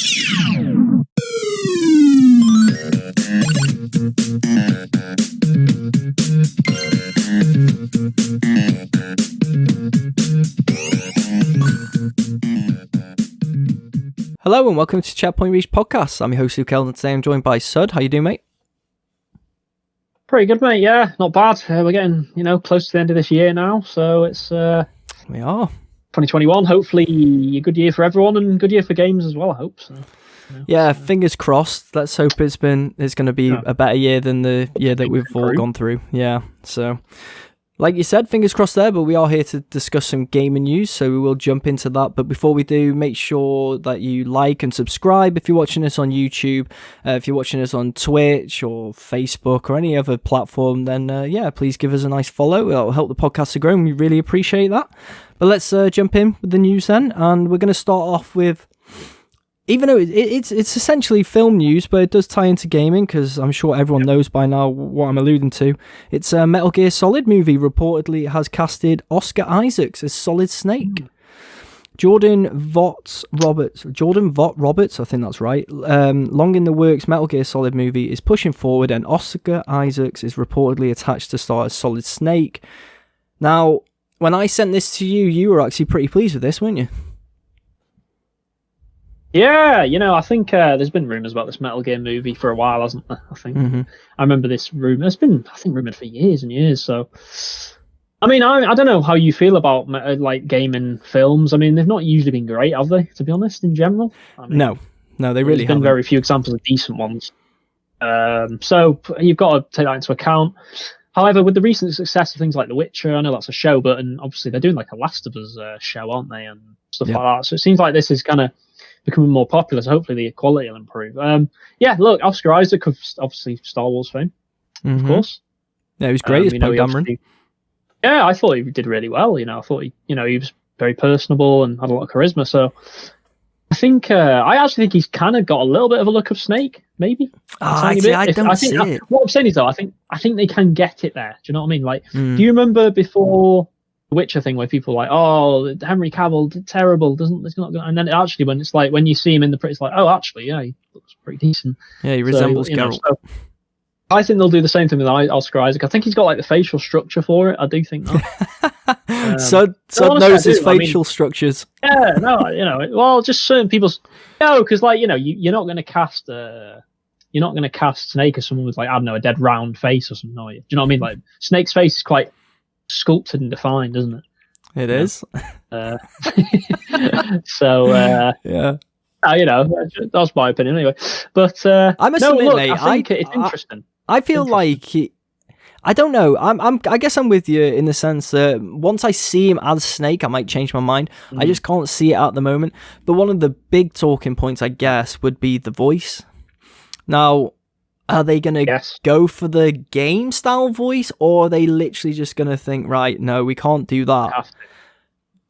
Hello and welcome to Checkpoint Reach Podcast. I'm your host Luke Eldon. Today I'm joined by Sud. How you doing, mate? Pretty good, mate. Yeah, not bad. We're getting, close to the end of this year now, so it's We are 2021. Hopefully, a good year for everyone and good year for games as well. I hope so. Yeah, fingers crossed. Let's hope it's going to be a better year than the year that we've all gone through. Yeah, so like you said, fingers crossed there, but we are here to discuss some gaming news, so we will jump into that. But before we do, make sure that you like and subscribe if you're watching us on YouTube. If you're watching us on Twitch or Facebook or any other platform, then please give us a nice follow. It'll help the podcast to grow, and we really appreciate that. But let's jump in with the news then, and we're going to start off with, even though it's essentially film news, but it does tie into gaming, because I'm sure everyone knows by now what I'm alluding to. It's a Metal Gear Solid movie. Reportedly has casted Oscar Isaacs as Solid Snake. Jordan Vogt Roberts, I think that's right. Long in the works Metal Gear Solid movie is pushing forward, and Oscar Isaacs is reportedly attached to star as Solid Snake. Now, when I sent this to you, you were actually pretty pleased with this, weren't you? Yeah, I think there's been rumours about this Metal Gear movie for a while, hasn't there? I think. Mm-hmm. I remember this rumour. It's been, I think, rumoured for years and years. So, I mean, I don't know how you feel about like gaming films. I mean, they've not usually been great, have they? To be honest, in general. I mean, No, they really haven't. There's been very few examples of decent ones. So you've got to take that into account. However, with the recent success of things like The Witcher, I know that's a show, but and obviously they're doing like a Last of Us show, aren't they, and stuff like that. So it seems like this is kind of becoming more popular, so hopefully the quality will improve. Look, Oscar Isaac of obviously Star Wars fame, of course. Yeah, he was great as Poe Dameron. Yeah, I thought he did really well. I thought he was very personable and had a lot of charisma. So I think I actually think he's kind of got a little bit of a look of Snake, maybe. I don't see it. What I'm saying is though, I think they can get it there. Do you know what I mean? Like, do you remember before the Witcher thing where people were like, oh, Henry Cavill did terrible, it's not good. And then actually when it's like, when you see him in the it's like, oh, actually, yeah, he looks pretty decent. Yeah, he resembles Geralt. So I think they'll do the same thing with Oscar Isaac. I think he's got like the facial structure for it. I do think that. So knows his facial structures. Yeah, no, well, just certain people's, because like, you're not going to cast Snake as someone with like, I don't know, a dead round face or something, are you? Do you know what I mean? Like, Snake's face is quite sculpted and defined, isn't it? It is. So yeah, that's my opinion anyway. But I must admit, mate, I think it's interesting. I feel like I don't know. I guess I'm with you in the sense that once I see him as Snake, I might change my mind. I just can't see it at the moment. But one of the big talking points, I guess, would be the voice. Now, are they going to go for the game style voice, or are they literally just going to think, right, no, we can't do that?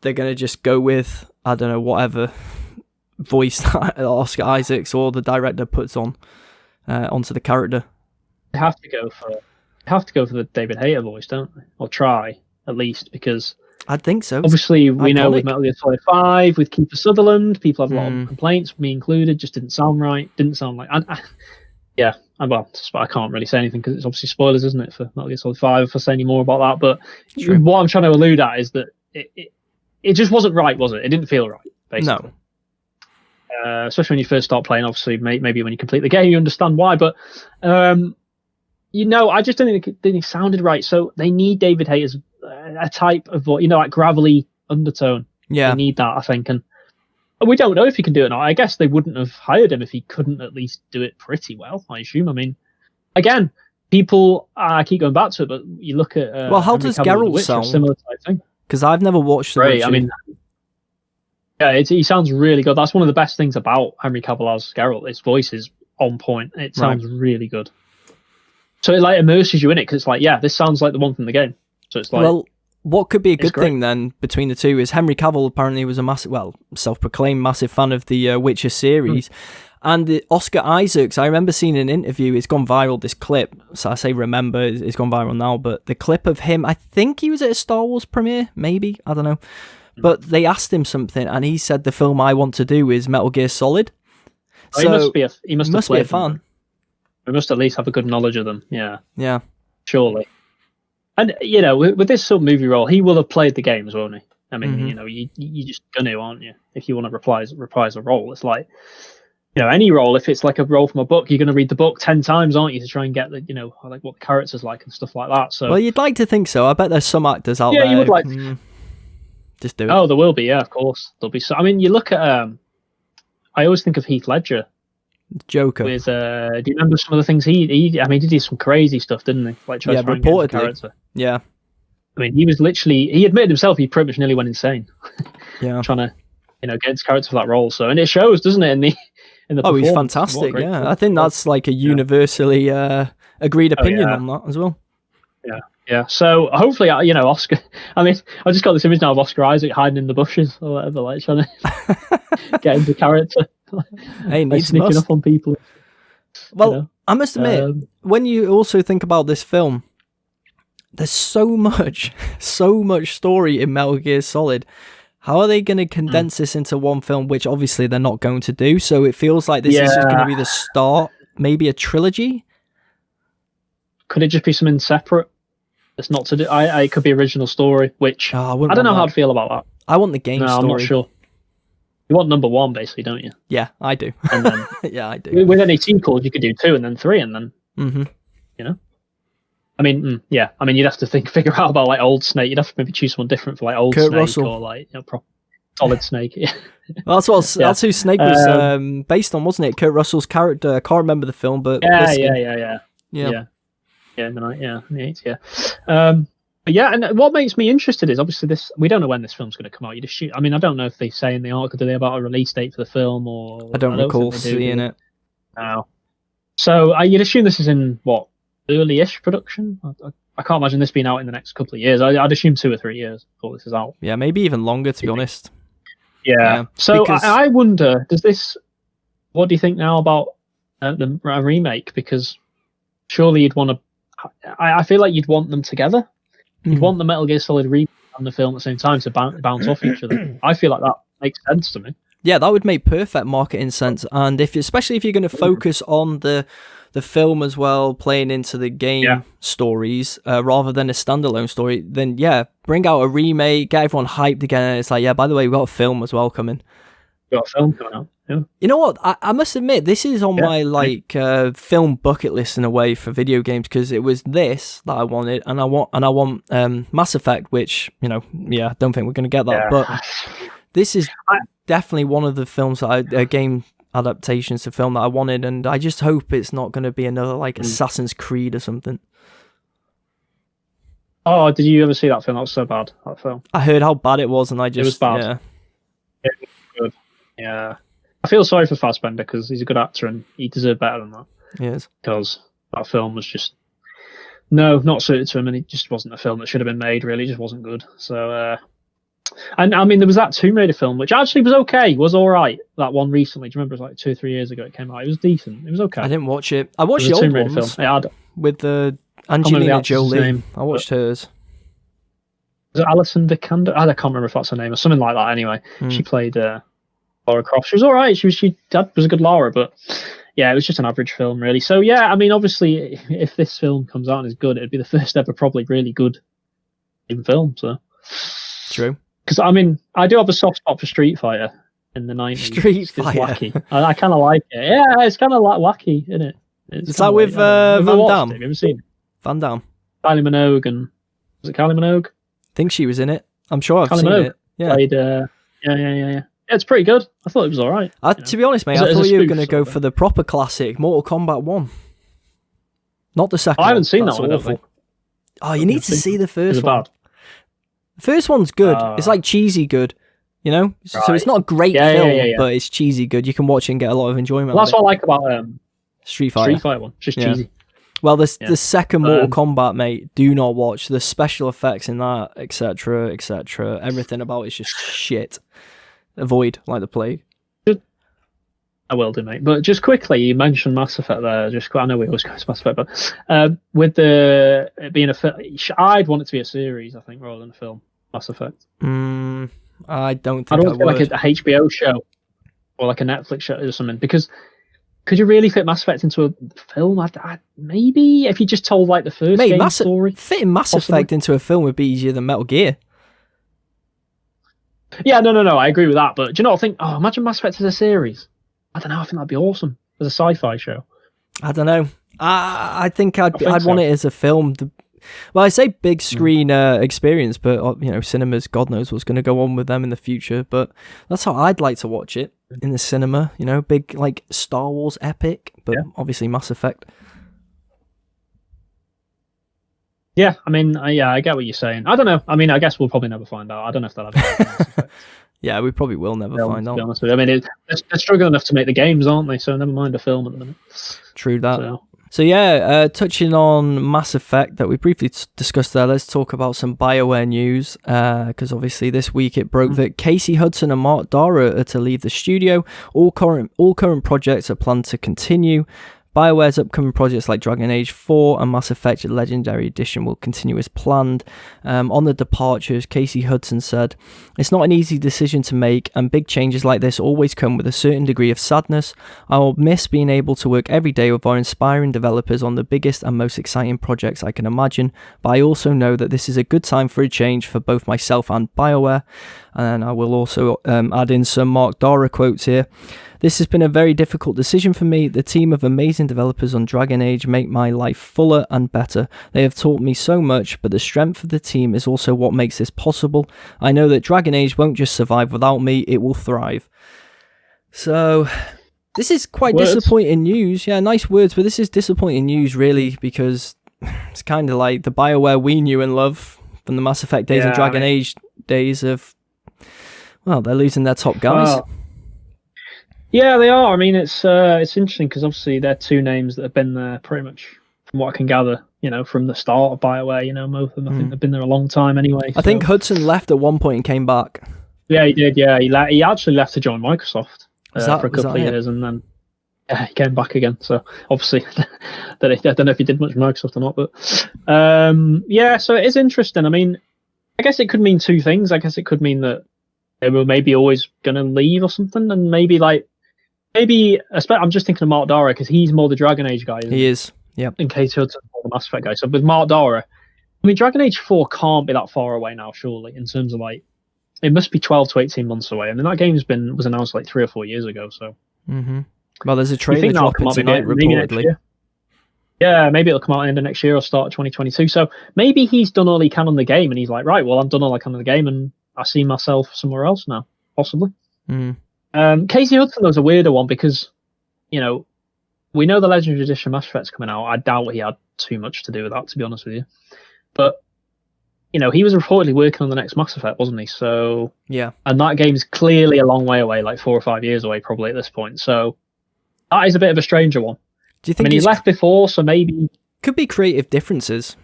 They're going to just go with, I don't know, whatever voice that Oscar Isaacs or the director puts on onto the character. They have to go for the David Hayter voice, don't they? Or try, at least, because I think so. Obviously, we know with Metal Gear Solid 5, with Kiefer Sutherland, people have a lot of complaints, me included, just didn't sound right. Didn't sound like... I can't really say anything because it's obviously spoilers, isn't it, for Metal Gear Solid 5, if I say any more about that. But what I'm trying to allude at is that it just wasn't right, was it? It didn't feel right, basically. No. Especially when you first start playing, obviously, maybe when you complete the game, you understand why. But, I just didn't think it sounded right. So they need David Hayter's a type of, like gravelly undertone. Yeah. They need that, I think. And we don't know if he can do it or not. I guess they wouldn't have hired him if he couldn't at least do it pretty well, I assume. I mean, again, people, I keep going back to it, but you look at... how does Geralt sound? Similar type thing. Because I've never watched The Witcher. I mean, he sounds really good. That's one of the best things about Henry Cavill as Geralt. His voice is on point. It sounds really good. So it like immerses you in it, because it's like, this sounds like the one from the game. So it's like... Well, what could be a good thing then between the two is Henry Cavill apparently was a self-proclaimed massive fan of the Witcher series. And the Oscar Isaacs, I remember seeing an interview, it's gone viral, this clip. So I say remember, it's gone viral now, but the clip of him, I think he was at a Star Wars premiere, maybe, I don't know. But they asked him something, and he said the film I want to do is Metal Gear Solid. So he must have be a played fan. them. We must at least have a good knowledge of them. Yeah. Yeah. Surely. And with this sort of movie role, he will have played the games, won't he? I mean, you just gonna, aren't you? If you want to reprise a role, it's like, any role. If it's like a role from a book, you're gonna read the book 10 times, aren't you, to try and get the, like what the character's like and stuff like that. So. Well, you'd like to think so. I bet there's some actors out there. Yeah, you would like. Just do it. Oh, there will be. Yeah, of course, there'll be. So, I mean, you look at. I always think of Heath Ledger. Joker. With do you remember some of the things he did some crazy stuff, didn't he? Like try to find a character. Yeah. I mean, he admitted himself he pretty much nearly went insane. Yeah. Trying to, get his character for that role. So, and it shows, doesn't it, in the Oh, he's fantastic. Yeah. I think that's like a universally agreed opinion on that as well. Yeah. Yeah. So hopefully, Oscar. I mean, I just got this image now of Oscar Isaac hiding in the bushes or whatever, like trying to get into character. Hey, like sneaking up on people. Well, I must admit, when you also think about this film, there's so much story in Metal Gear Solid. How are they going to condense this into one film, which obviously they're not going to do? So it feels like this is just going to be the start, maybe a trilogy. Could it just be something separate? It's not to do. It could be original story, which I don't know how I'd feel about that. I want the game story. I'm not sure. You want number one, basically, don't you? Yeah, I do. And then, yeah, I do. With any sequels, you could do 2 and then 3 and then, I mean, I mean, you'd have to figure out about like Old Snake. You'd have to maybe choose someone different for like Old Kurt Snake Russell. or like Solid Snake. Well, that's who Snake was based on, wasn't it? Kurt Russell's character. I can't remember the film, but yeah. In the 80s, But yeah, and what makes me interested is obviously this. We don't know when this film's going to come out. You just shoot. I mean, I don't know if they say in the article do they about a release date for the film or. I don't recall seeing it. No. So you'd assume this is in what early-ish production. I can't imagine this being out in the next couple of years. I'd assume 2 or 3 years before this is out. Yeah, maybe even longer, to be honest. Yeah. So because... I wonder, does this? What do you think now about the remake? Because surely you'd want to. I feel like you'd want them together. You'd want the Metal Gear Solid remake and the film at the same time to bounce off each other. I feel like that makes sense to me. Yeah, that would make perfect marketing sense. And especially if you're going to focus on the film as well, playing into the game stories rather than a standalone story, then bring out a remake, get everyone hyped again. And it's like, by the way, we've got a film as well coming. We've got a film coming out. Yeah. You know what? I must admit, this is on my film bucket list in a way for video games, because it was this that I wanted, and I want Mass Effect, which I don't think we're going to get that, but this is definitely one of the films that game adaptations to film that I wanted, and I just hope it's not going to be another like Assassin's Creed or something. Oh, did you ever see that film? That was so bad. That film. I heard how bad it was, and it was bad. Yeah. It was good. Yeah. I feel sorry for Fassbender because he's a good actor and he deserved better than that. Yes. Because that film was just not suited to him, and it just wasn't a film that should have been made. Really, it just wasn't good. So, and I mean, there was that Tomb Raider film, which actually was okay, was all right. That one recently, do you remember? It was like 2 or 3 years ago. It came out. It was decent. It was okay. I didn't watch it. I watched the old ones with the Angelina Jolie. I watched hers. Was it Alison Vikander? I can't remember if that's her name or something like that. Anyway, she played Laura Croft. She was all right. She was a good Laura, but it was just an average film, really. So I mean, obviously, if this film comes out and is good, it'd be the first ever probably really good film. So true. Because I mean, I do have a soft spot for Street Fighter in the 90s. Street Fighter, wacky. I kind of like it. Yeah, it's kind of like wacky, isn't it? Is that with Van Damme? Have you ever seen it? Van Damme, Kylie Minogue, and was it Kylie Minogue? I think she was in it. I'm sure I've seen it. Yeah. Played, yeah. It's pretty good. I thought it was all right. To be honest, mate, I thought you were going to go for the proper classic, Mortal Kombat 1. Not the second one. I haven't seen that one. Awful. Oh, you need to see the first one. Bad. The first one's good. It's like cheesy good, Right. So it's not a great film, but it's cheesy good. You can watch it and get a lot of enjoyment. Well, that's what I like about Street Fighter. Street Fighter one. It's just cheesy. Well, the second Mortal Kombat, mate, do not watch. The special effects in that, etc., etc. Everything about it's just shit. Avoid like the plague. I will do, mate. But just quickly, you mentioned Mass Effect there. I know we always go to Mass Effect, but with it being I'd want it to be a series, I think, rather than a film. Mass Effect. I don't think I would. Like a HBO show or like a Netflix show or something, because could you really fit Mass Effect into a film? Maybe if you just told like the first game story. Fitting Mass Effect into a film would be easier than Metal Gear. Yeah, no, I agree with that. But do you know what I think? Oh, imagine Mass Effect as a series. I don't know. I think that'd be awesome as a sci-fi show. I don't know. I think I'd want it as a film. Well, I say big screen experience, but cinemas, God knows what's going to go on with them in the future. But that's how I'd like to watch it in the cinema. Big like Star Wars epic, but obviously Mass Effect. Yeah, I mean, I get what you're saying. I don't know. I mean, I guess we'll probably never find out. I don't know if they'll have Mass Effect. Yeah, we probably will never find out. To be honest with you. I mean, they're struggling enough to make the games, aren't they? So never mind a film at the minute. True that. So yeah, touching on Mass Effect that we briefly discussed there, let's talk about some BioWare news, because obviously this week it broke that Casey Hudson and Mark Dara are to leave the studio. All current projects are planned to continue. BioWare's upcoming projects like Dragon Age 4 and Mass Effect Legendary Edition will continue as planned. On the departures, Casey Hudson said, "It's not an easy decision to make, and big changes like this always come with a certain degree of sadness. I will miss being able to work every day with our inspiring developers on the biggest and most exciting projects I can imagine, but I also know that this is a good time for a change for both myself and BioWare." And I will also add in some Mark Dara quotes here. "This has been a very difficult decision for me. The team of amazing developers on Dragon Age make my life fuller and better. They have taught me so much, but the strength of the team is also what makes this possible. I know that Dragon Age won't just survive without me, it will thrive." So, this is quite disappointing news. Yeah, nice words, but this is disappointing news, really, because it's kind of like the BioWare we knew and love from the Mass Effect days and Dragon Age days of, well, they're losing their top guys. Well, yeah, they are. I mean, it's interesting because obviously they're two names that have been there pretty much, from what I can gather, from the start of BioWare. Most of them, I think they've been there a long time anyway. I think Hudson left at one point and came back. Yeah, he did. Yeah, he actually left to join Microsoft for a couple of years, and then he came back again. So obviously, I don't know if he did much with Microsoft or not, but so it is interesting. I mean, I guess it could mean two things. I guess it could mean that they were maybe always going to leave or something, and maybe I'm just thinking of Mark Dara because he's more the Dragon Age guy. He is, yeah. And Casey Hudson more the Mass Effect guy. So with Mark Dara, I mean, Dragon Age 4 can't be that far away now, surely, in terms of it must be 12 to 18 months away. I mean, that game's was announced 3 or 4 years ago. So, well, there's a trailer dropping tonight, reportedly. Yeah, maybe it'll come out end of next year or start 2022. So maybe he's done all he can on the game, and he's like, right, well, I've done all I can on the game, and I see myself somewhere else now, possibly. Casey Hudson was a weirder one because, we know the Legendary Edition Mass Effect's coming out. I doubt he had too much to do with that, to be honest with you. But, he was reportedly working on the next Mass Effect, wasn't he? So, yeah. And that game's clearly a long way away, 4 or 5 years away, probably at this point. So, that is a bit of a stranger one. Do you think he left before, so maybe... Could be creative differences.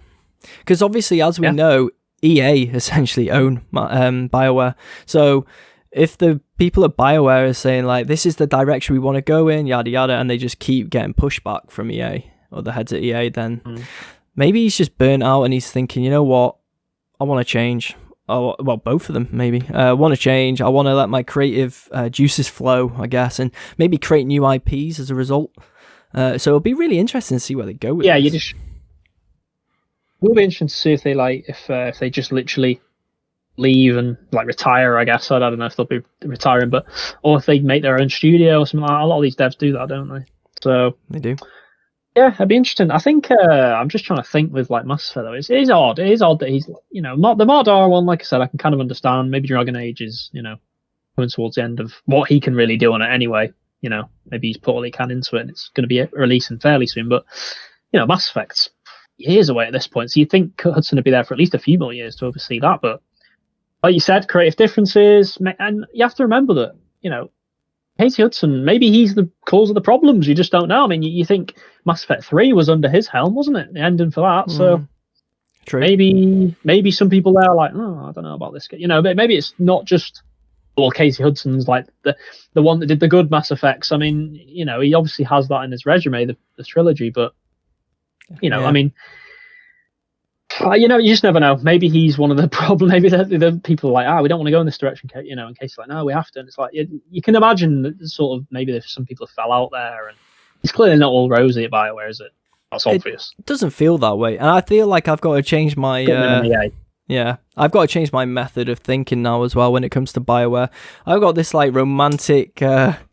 Because obviously, as we know, EA essentially own BioWare. So if the people at BioWare are saying this is the direction we want to go in, yada yada, and they just keep getting pushback from EA or the heads at EA, then maybe he's just burnt out and he's thinking, you know what, I want to change. Oh, well, both of them maybe. I want to change. I want to let my creative juices flow, I guess, and maybe create new IPs as a result. So it'll be really interesting to see where they go with this. Will be interesting to see if they if they just literally leave and retire. I guess I don't know if they'll be retiring, or if they make their own studio or something like that. A lot of these devs do that, don't they? So they do. Yeah, it'd be interesting. I think I'm just trying to think with Mass Effect though. It is odd. It is odd that he's not the Mark Dara one. Like I said, I can kind of understand. Maybe Dragon Age is coming towards the end of what he can really do on it anyway. Maybe he's put all he can into it, and it's going to be releasing fairly soon. But Mass Effect's years away at this point, so you'd think Hudson would be there for at least a few more years to oversee that. But like you said, creative differences, and you have to remember that Casey Hudson, maybe he's the cause of the problems. You just don't know. I mean, you think Mass Effect 3 was under his helm, wasn't it? The ending for that. So true. Maybe some people there are like, oh, I don't know about this. Maybe it's not just. Well, Casey Hudson's the one that did the good Mass Effects. I mean, he obviously has that in his resume, the trilogy. But I mean, you just never know. Maybe he's one of the problem. Maybe the people are like, we don't want to go in this direction. And Casey's like, no, we have to. And it's like you can imagine that sort of maybe there's some people who fell out there, and It's clearly not all rosy at BioWare, is it? That's obvious. It doesn't feel that way, and I feel like I've got to change my I've got to change my method of thinking now as well when it comes to BioWare. I've got this like romantic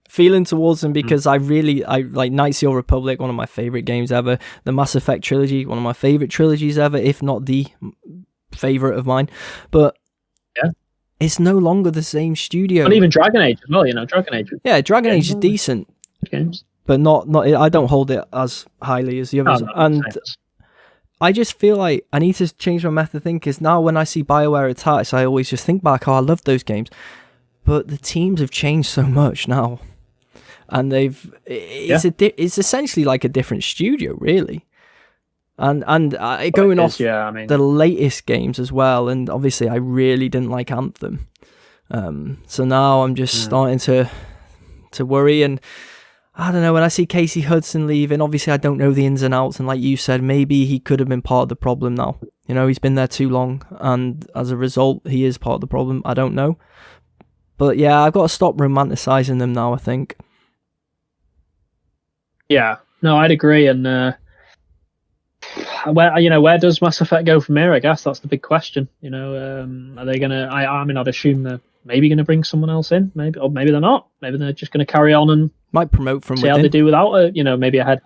feeling towards them because I like Knights of the Old Republic, one of my favorite games ever. The Mass Effect trilogy, one of my favorite trilogies ever, if not the favorite of mine. But it's no longer the same studio. And even Dragon Age as well, Dragon Age. Yeah, Dragon Age is decent. Games. But not. I don't hold it as highly as the others. And I just feel like I need to change my method of thinking, because now when I see BioWare attached, I always just think back, I love those games. But the teams have changed so much now. And it's essentially like a different studio, really. And going off the latest games as well, and obviously I really didn't like Anthem. So now I'm just starting to worry, and I don't know, when I see Casey Hudson leaving, obviously I don't know the ins and outs, and like you said, maybe he could have been part of the problem now. He's been there too long, and as a result, he is part of the problem. I don't know. But yeah, I've got to stop romanticizing them now, I think. Yeah. No, I'd agree, and where does Mass Effect go from here? I guess that's the big question. Are they gonna? I'd assume they're maybe gonna bring someone else in, maybe, or maybe they're not. Maybe they're just gonna carry on and might promote from see within. How they do without a, maybe a head.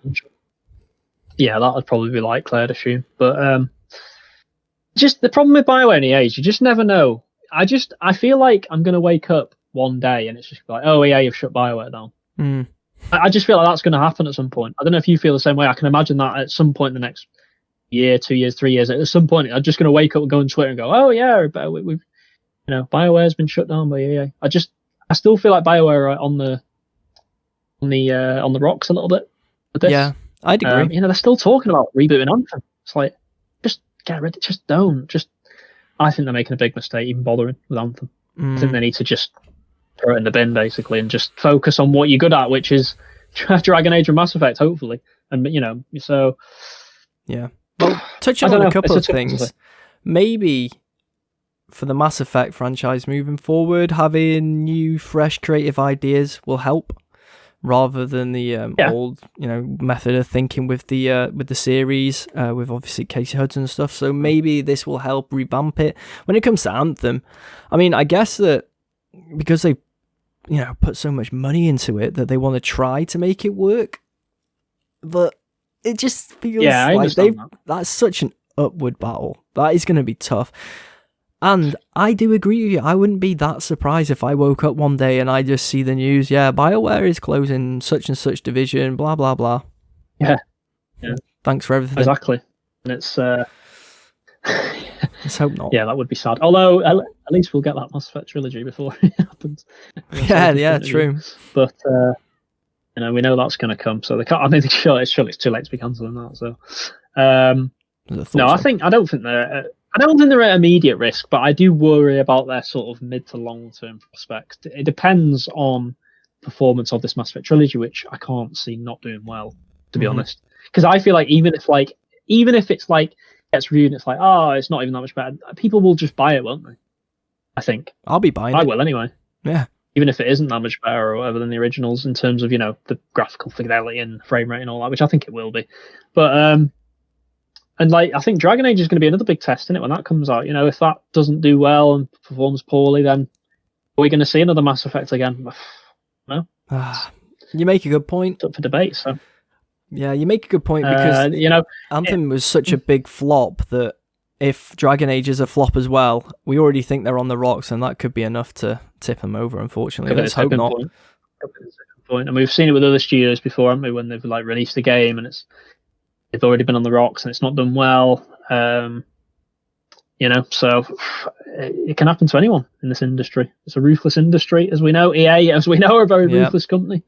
Yeah, that would probably be likely, I'd assume. But just the problem with BioWare in EA is you just never know. I feel like I'm gonna wake up one day and it's just like, oh yeah, you've shut BioWare down. I just feel like that's going to happen at some point. I don't know if you feel the same way. I can imagine that at some point in the next year, 2 years, 3 years, at some point, I'm just going to wake up and go on Twitter and go, "Oh yeah, we've BioWare's been shut down by EA." I still feel like BioWare are on the rocks a little bit with this. Yeah, I'd agree. They're still talking about rebooting Anthem. It's like, just get rid of it. Just don't. I think they're making a big mistake even bothering with Anthem. I think they need to just throw it in the bin, basically, and just focus on what you're good at, which is Dragon Age and Mass Effect, hopefully. And, so... Yeah. Well, touching on a couple of things, maybe for the Mass Effect franchise moving forward, having new, fresh, creative ideas will help, rather than the old, method of thinking with the series, with obviously Casey Hudson and stuff. So maybe this will help revamp it. When it comes to Anthem, I guess that because they put so much money into it, that they want to try to make it work, but it just feels like that's such an upward battle. That is going to be tough. And I do agree with you. I wouldn't be that surprised if I woke up one day and I just see the news, BioWare is closing such and such division, blah, blah, blah. Yeah. Thanks for everything. Exactly. And it's... Let's hope not. Yeah, that would be sad. Although, at least we'll get that Mass Effect trilogy before it happens. Yeah, true. But, we know that's going to come, so they can't... surely it's too late to be cancelling that, so... I don't think they're at immediate risk, but I do worry about their sort of mid to long term prospects. It depends on performance of this Mass Effect trilogy, which I can't see not doing well, to be honest. Because I feel like even if it's like gets reviewed and it's like, oh, it's not even that much better, people will just buy it, won't they? I think I'll be buying it. I will anyway. Yeah. Even if it isn't that much better or whatever than the originals in terms of the graphical fidelity and frame rate and all that, which I think it will be. But and I think Dragon Age is going to be another big test in it when that comes out. If that doesn't do well and performs poorly, then are we going to see another Mass Effect again? No. You make a good point. It's up for debate. So yeah, you make a good point, because Anthem was such a big flop that if Dragon Age is a flop as well, we already think they're on the rocks, and that could be enough to tip them over. Unfortunately, let's hope not. Point. And we've seen it with other studios before, haven't we? When they've released a game and they've already been on the rocks and it's not done well. So it can happen to anyone in this industry. It's a ruthless industry, as we know. EA, as we know, are a very ruthless company.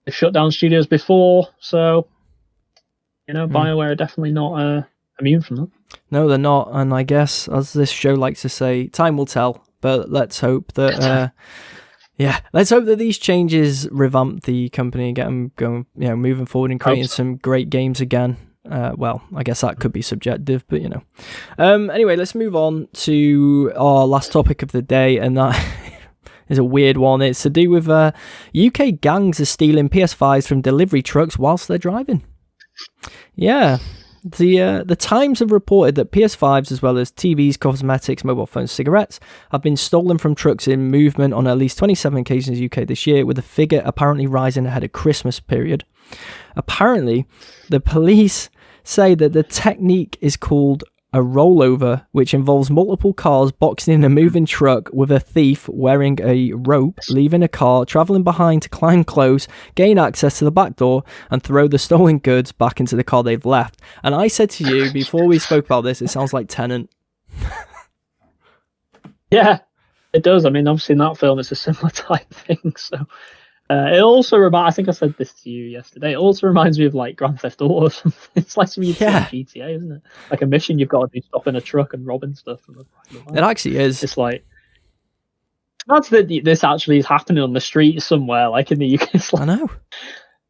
They've shut down studios before, so BioWare are definitely not immune from that. No, they're not, and I guess, as this show likes to say, time will tell. But let's hope that, let's hope that these changes revamp the company and get them going, moving forward and creating some great games again. Well, I guess that could be subjective, but Anyway, let's move on to our last topic of the day, and that is a weird one. It's to do with UK gangs are stealing PS5s from delivery trucks whilst they're driving. Yeah. The Times have reported that PS5s, as well as TVs, cosmetics, mobile phones, cigarettes, have been stolen from trucks in movement on at least 27 occasions in the UK this year, with the figure apparently rising ahead of Christmas period. Apparently, the police say that the technique is called a rollover, which involves multiple cars boxing in a moving truck with a thief wearing a rope, leaving a car, travelling behind to climb close, gain access to the back door, and throw the stolen goods back into the car they've left. And I said to you, before we spoke about this, it sounds like Tenet. Yeah, it does. I mean, obviously in that film, it's a similar type thing, so... it also reminds, I think I said this to you yesterday, it also reminds me of like Grand Theft Auto or something. It's like something you'd see in GTA, isn't it? Like a mission you've got to do, stop in a truck and robbing stuff. It actually is. It's like, that's that this actually is happening on the street somewhere, like in the UK. It's like, I know.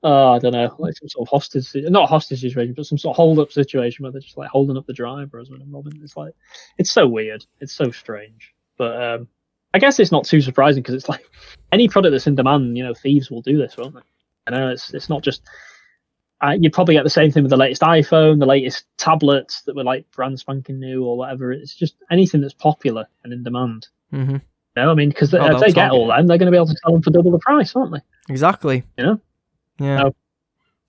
I don't know, like some sort of hostage, not hostage situation, but some sort of hold-up situation where they're just like holding up the driver as well and robbing. It's like, it's so weird. It's so strange. But I guess it's not too surprising because it's like any product that's in demand, thieves will do this, won't they? I know it's not just. You'd probably get the same thing with the latest iPhone, the latest tablets that were like brand spanking new or whatever. It's just anything that's popular and in demand. Mm-hmm. I mean, because if they get all them, they're going to be able to sell them for double the price, aren't they? Exactly. Yeah. So,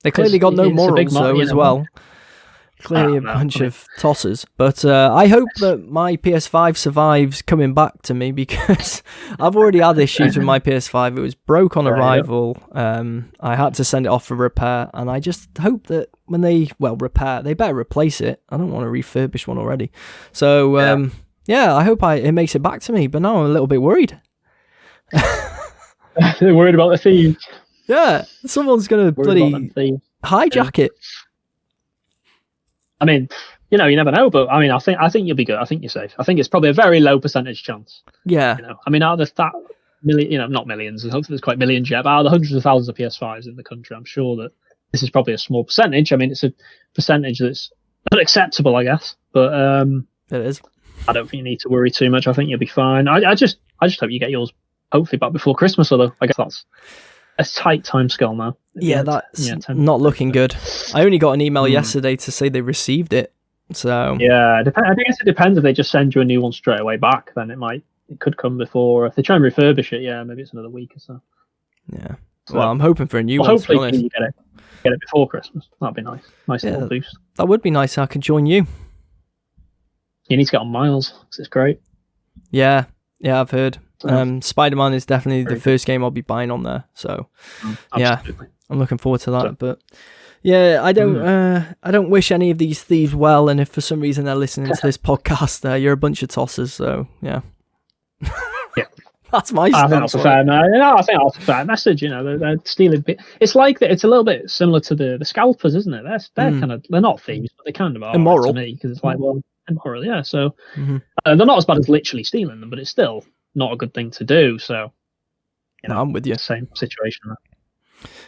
they clearly got no morals, though, as well. Clearly a bunch of tossers. But I hope that my PS5 survives coming back to me, because I've already had issues with my PS5. It was broke on arrival. I had to send it off for repair, and I just hope that when they repair, they better replace it. I don't want to refurbish one already. So I hope it makes it back to me. But now I'm a little bit worried. They're worried about the thieves. Yeah, someone's gonna bloody hijack it. I mean, you never know, but I mean, I think you'll be good. I think you're safe. I think it's probably a very low percentage chance. Yeah. I mean, out of that million, not millions, hopefully there's quite millions yet, but out of the hundreds of thousands of PS5s in the country, I'm sure that this is probably a small percentage. I mean, it's a percentage that's unacceptable, I guess, but it is. I don't think you need to worry too much. I think you'll be fine. I just hope you get yours hopefully back before Christmas, although I guess that's a tight timescale now. Yeah, that's not looking good. I only got an email yesterday to say they received it. So yeah, I guess it depends. If they just send you a new one straight away back, then it could come before. If they try and refurbish it, maybe it's another week or so. Yeah. Well, I'm hoping for a new one. Hopefully, you get it before Christmas. That'd be nice. Nice little boost. That would be nice. I could join you. You need to get on Miles because it's great. Yeah, I've heard. Spider-Man is definitely the first game I'll be buying on there. So I'm looking forward to that. But yeah, I don't wish any of these thieves well. And if for some reason they're listening to this podcast, you're a bunch of tossers. So yeah. That's my stance. I think that's a fair message. They're stealing. It's like that. It's a little bit similar to the scalpers, isn't it? They're not thieves, but they kind of are immoral to me, because it's like, well, immoral, yeah. So they're not as bad as literally stealing them, but it's still not a good thing to do. So I'm with you. Same situation.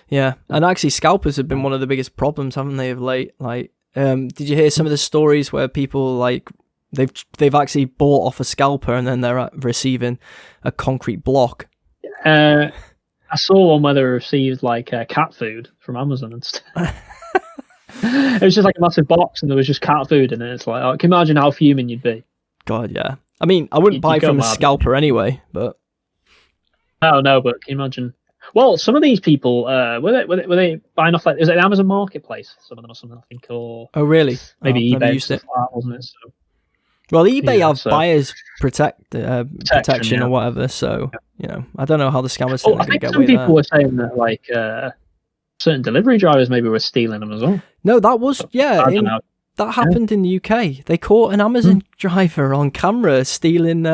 Yeah, and actually, scalpers have been one of the biggest problems, haven't they, of late? Like, did you hear some of the stories where people like they've actually bought off a scalper and then they're receiving a concrete block? I saw one where they received like cat food from Amazon and stuff. It was just like a massive box and there was just cat food in it. It's like, can you imagine how fuming you'd be? God, yeah. I mean, I wouldn't buy from a scalper anyway, but... No, but can you imagine? Well, some of these people, were they buying off, like, is it the Amazon Marketplace? Some of them or something, I think, or... Oh, really? Maybe eBay used it. Like that, wasn't it? So, well, eBay have buyers protection or whatever, so, I don't know how the scammers think they're going to get away with that. Some people were saying that, like, certain delivery drivers maybe were stealing them as well. No, that was, that happened in the UK. They caught an Amazon driver on camera stealing,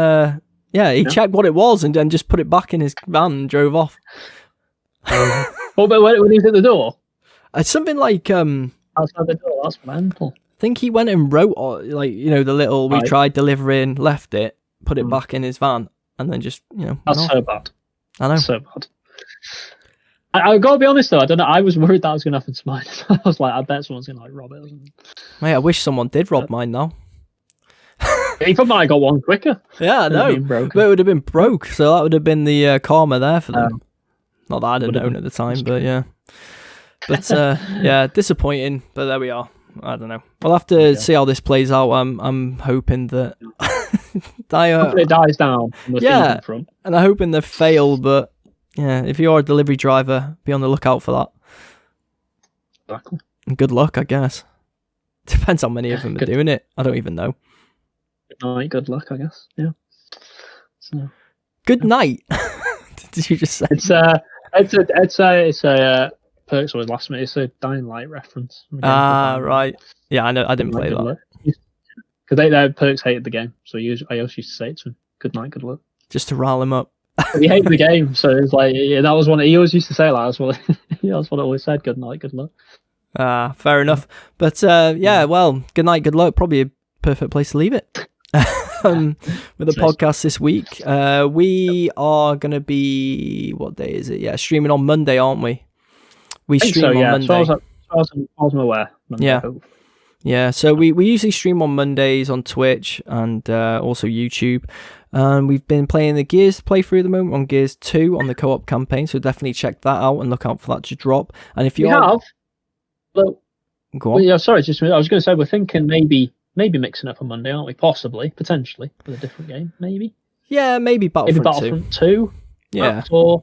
he checked what it was and then just put it back in his van and drove off. But when he was at the door? Something like... outside the door, that's mental. I think he went and wrote, like, the little, we tried delivering, left it, put it back in his van, and then just, That's so bad. I know. So bad. I've got to be honest, though, I don't know, I was worried that was going to happen to mine. I was like, I bet someone's going to, like, rob it or something. Mate, I wish someone did rob mine now. He might have got one quicker. Yeah, I know. But it would have been broke, so that would have been the karma there for them. Not that I'd have known at the time, but yeah. But yeah, disappointing. But there we are. I don't know. We'll have to see how this plays out. I'm hoping that it dies down on the season front. And I'm hoping they fail. But yeah, if you're a delivery driver, be on the lookout for that. Exactly. And good luck, I guess. Depends how many of them are doing it. I don't even know. Good night. Good luck, I guess. Yeah. So. Good night. Did you just say? It's a Perks always last minute. It's a Dying Light reference. Right. Yeah, I know. I didn't play that because Perks hated the game, so I always used to say it to him. Good night, good luck. Just to rile him up. He hated the game, so it's like that was one. He always used to say that. That's what I always said. Good night, good luck. Fair enough. But yeah, well, good night, good luck. Probably a perfect place to leave it. With the podcast this week, we are going to be, what day is it? Yeah, streaming on Monday, aren't we? We stream on Monday. So I was aware. Monday, yeah. Yeah, so we usually stream on Mondays on Twitch and also YouTube. And we've been playing the Gears playthrough at the moment on Gears 2 on the co-op campaign, so definitely check that out and look out for that to drop. And if you have, well, go on. Yeah, sorry, I was going to say we're thinking maybe mixing up on Monday, aren't we? Possibly, potentially, with a different game, maybe. Yeah, maybe Battlefront 2. Yeah. Or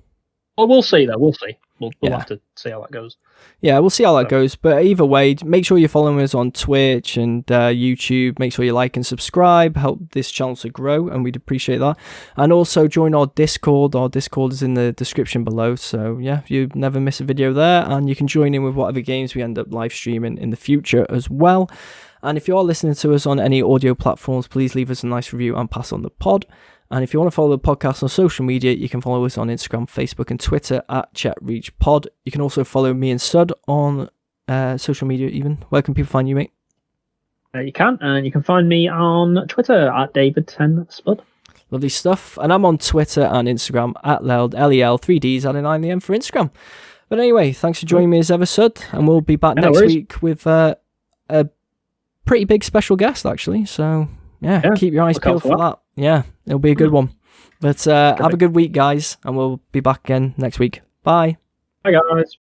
we'll see though. We'll see. We'll have to see how that goes. Yeah, we'll see how that goes. But either way, make sure you're following us on Twitch and YouTube. Make sure you like and subscribe. Help this channel to grow, and we'd appreciate that. And also join our Discord. Our Discord is in the description below. So yeah, you never miss a video there, and you can join in with whatever games we end up live streaming in the future as well. And if you are listening to us on any audio platforms, please leave us a nice review and pass on the pod. And if you want to follow the podcast on social media, you can follow us on Instagram, Facebook, and Twitter at ChatReachPod. You can also follow me and Sud on social media even. Where can people find you, mate? You can, and you can find me on Twitter at David10Spud. Lovely stuff. And I'm on Twitter and Instagram at Leld, LEL, 3Ds, adding 9am for Instagram. But anyway, thanks for joining me as ever, Sud. And we'll be back next week with a pretty big special guest, actually. So, yeah, keep your eyes peeled for that. Yeah, it'll be a good one. But have a good week, guys, and we'll be back again next week. Bye. Bye, guys.